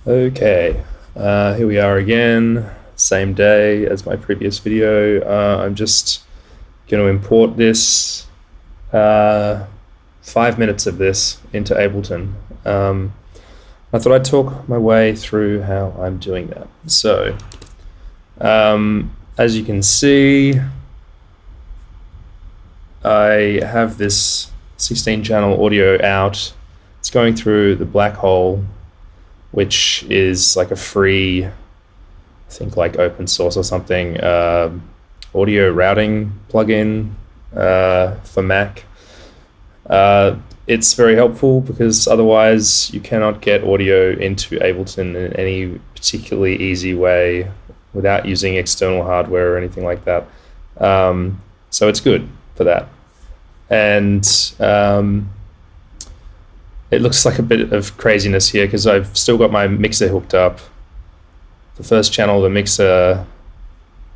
Okay, here we are again, same day as my previous video. I'm just going to import this, 5 minutes of this into Ableton. I thought I'd talk my way through how I'm doing that. So, as you can see, I have this 16-channel audio out. It's going through the black hole, which is like a free, I think like open source or something, audio routing plugin for Mac. It's very helpful because otherwise you cannot get audio into Ableton in any particularly easy way without using external hardware or anything like that. So it's good for that. And it looks like a bit of craziness here because I've still got my mixer hooked up. The first channel, the mixer,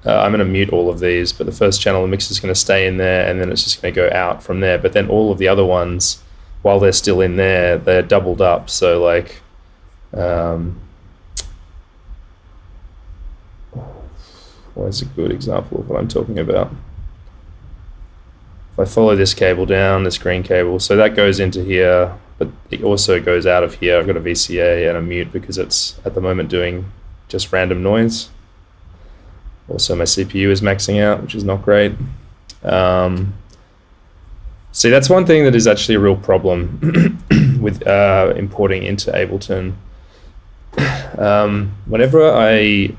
I'm going to mute all of these, but the first channel, the mixer is going to stay in there and then it's just going to go out from there. But then all of the other ones, while they're still in there, they're doubled up. So like, what's a good example of what I'm talking about? If I follow this cable down, this green cable, so that goes into here, but it also goes out of here. I've got a VCA and a mute because it's at the moment doing just random noise. Also my CPU is maxing out, which is not great. See, that's one thing that is actually a real problem with importing into Ableton. Whenever I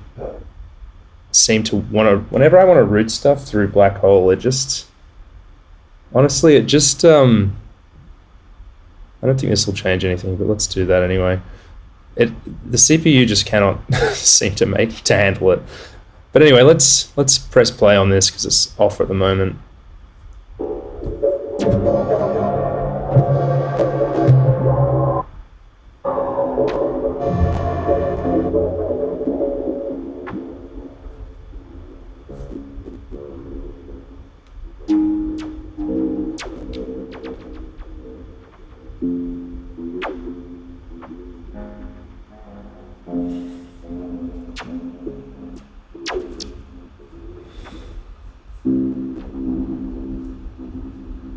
want to route stuff through black hole, it just, honestly, it just, I don't think this will change anything, but let's do that anyway. The CPU just cannot seem to handle it. But anyway, let's press play on this because it's off at the moment.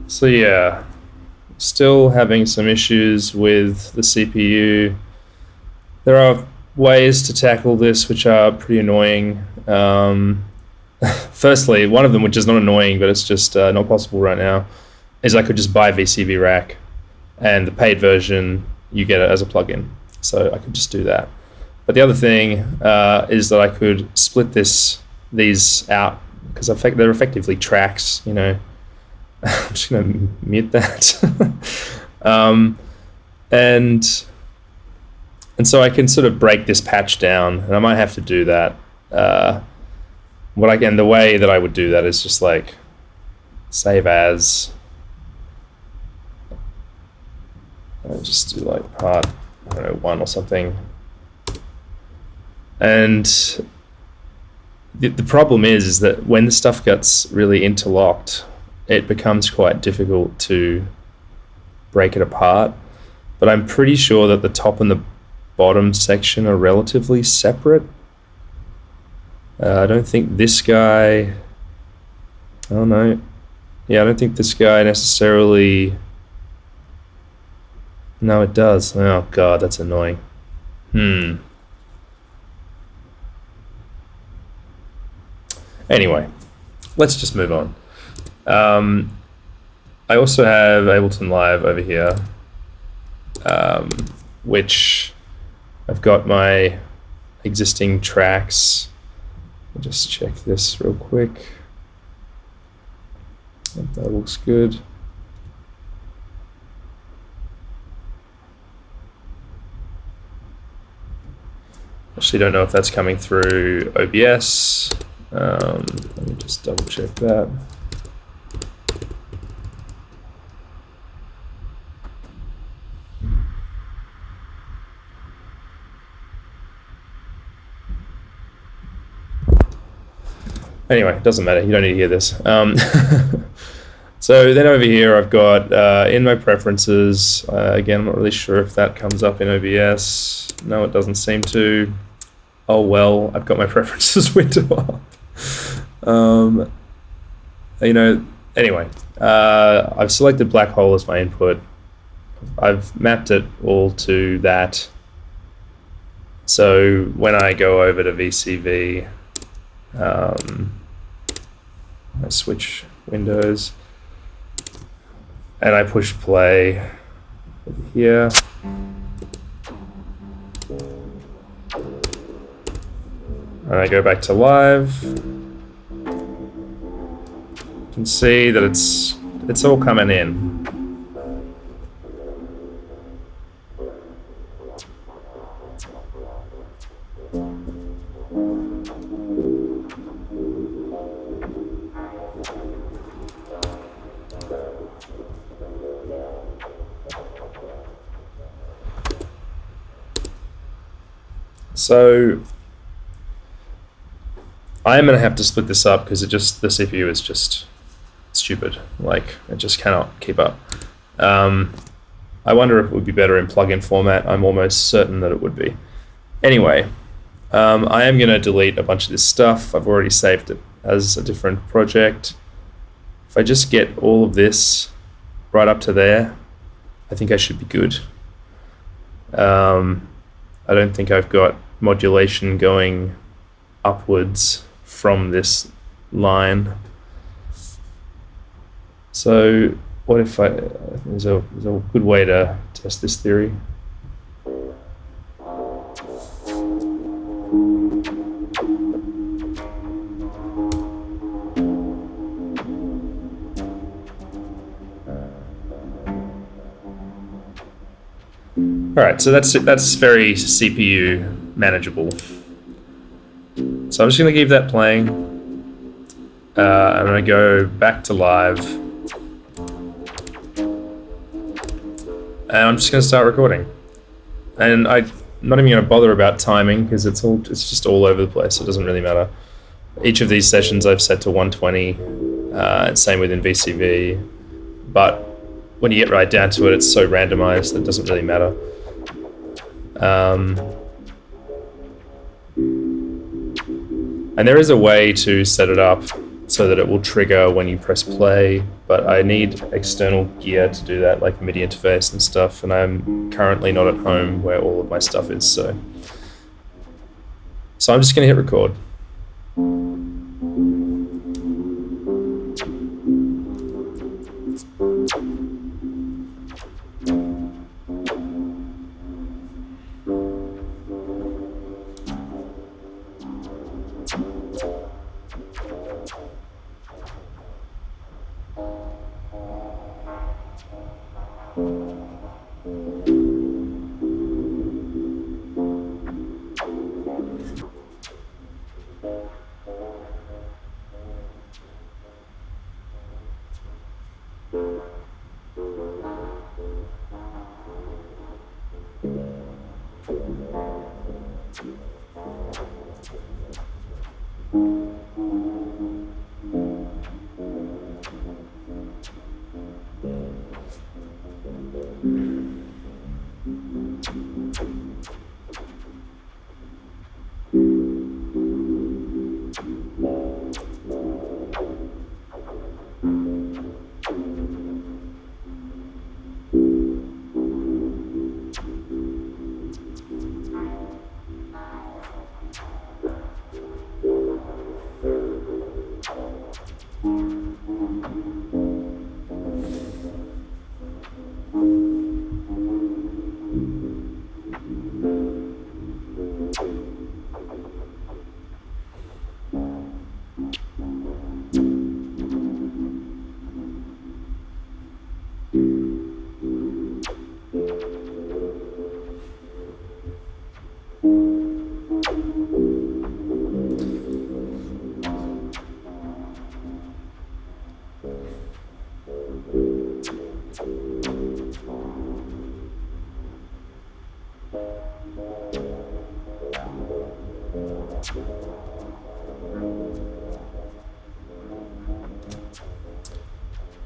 So yeah, still having some issues with the CPU. There are ways to tackle this which are pretty annoying. Firstly, one of them, which is not annoying, but it's just not possible right now, is I could just buy VCV Rack, and the paid version, you get it as a plugin. So I could just do that. But the other thing is that I could split these out, because they're effectively tracks, you know. I'm just going to mute that. And so I can sort of break this patch down, and I might have to do that. The way that I would do that is just like save as. I'll just do like part, I don't know, 1 or something. And the problem is that when the stuff gets really interlocked, it becomes quite difficult to break it apart. But I'm pretty sure that the top and the bottom section are relatively separate. I don't think this guy, I don't know. Yeah, I don't think this guy necessarily, no, it does. Oh God, that's annoying. Anyway, let's just move on. I also have Ableton Live over here, which I've got my existing tracks. I'll just check this real quick. That looks good. Actually, don't know if that's coming through OBS. Let me just double check that. Anyway, it doesn't matter. You don't need to hear this. So then over here, I've got in my preferences, again, I'm not really sure if that comes up in OBS. No, it doesn't seem to. Oh well, I've got my preferences window up. Anyway, I've selected black hole as my input. I've mapped it all to that. So when I go over to VCV, I switch windows and I push play here. And I go back to live. You can see that it's all coming in. So I am going to have to split this up because the CPU is just stupid. Like, it just cannot keep up. I wonder if it would be better in plugin format. I'm almost certain that it would be. Anyway, I am going to delete a bunch of this stuff. I've already saved it as a different project. If I just get all of this right up to there, I think I should be good. I don't think I've got modulation going upwards from this line. So what if there's a good way to test this theory. All right, so that's very CPU manageable. So I'm just going to keep that playing. I'm going to go back to live. And I'm just going to start recording. And I'm not even going to bother about timing because it's just all over the place. It doesn't really matter. Each of these sessions I've set to 120. Same within VCV. But when you get right down to it, it's so randomized that it doesn't really matter. And there is a way to set it up so that it will trigger when you press play, but I need external gear to do that, like a MIDI interface and stuff, and I'm currently not at home where all of my stuff is, so I'm just going to hit record.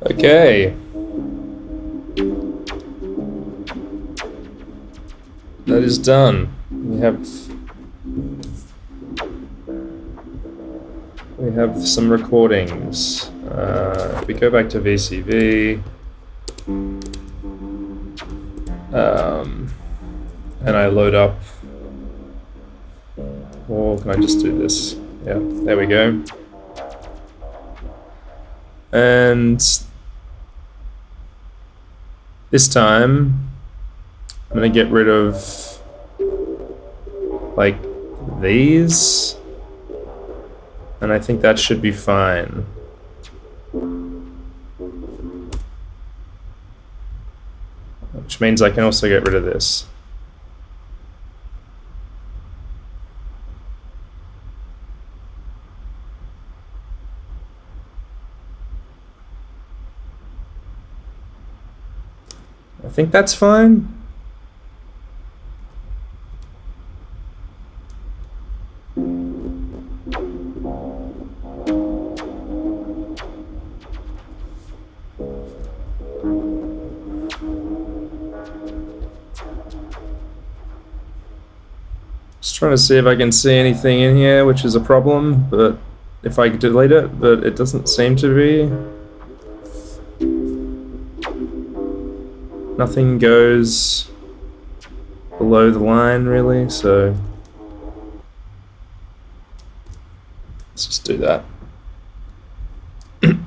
Okay. That is done. We have some recordings. If we go back to VCV, and I load up, or can I just do this? Yeah, there we go. And this time, I'm gonna get rid of like these, and I think that should be fine. Which means I can also get rid of this. I think that's fine. Just trying to see if I can see anything in here, which is a problem, but if I delete it, but it doesn't seem to be. Nothing goes below the line really, so let's just do that. And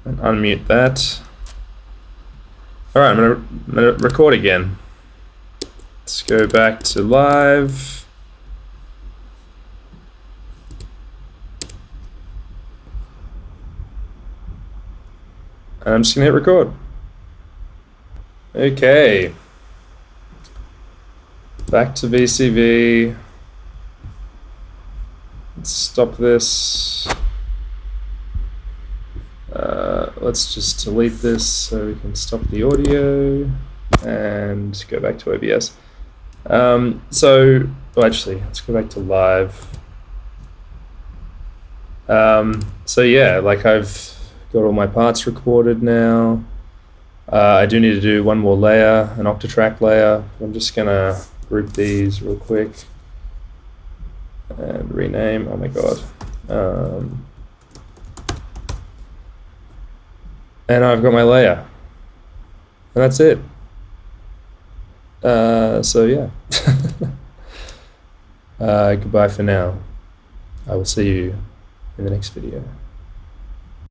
unmute that. All right, I'm gonna record again. Let's go back to live. And I'm just gonna hit record. Okay. Back to VCV. Let's stop this. Let's just delete this so we can stop the audio and go back to OBS. Actually, let's go back to live. So yeah, like I've got all my parts recorded now. I do need to do one more layer, an Octatrack layer. I'm just gonna group these real quick and rename. Oh my god. And I've got my layer, and that's it. So yeah. Goodbye for now. I will see you in the next video.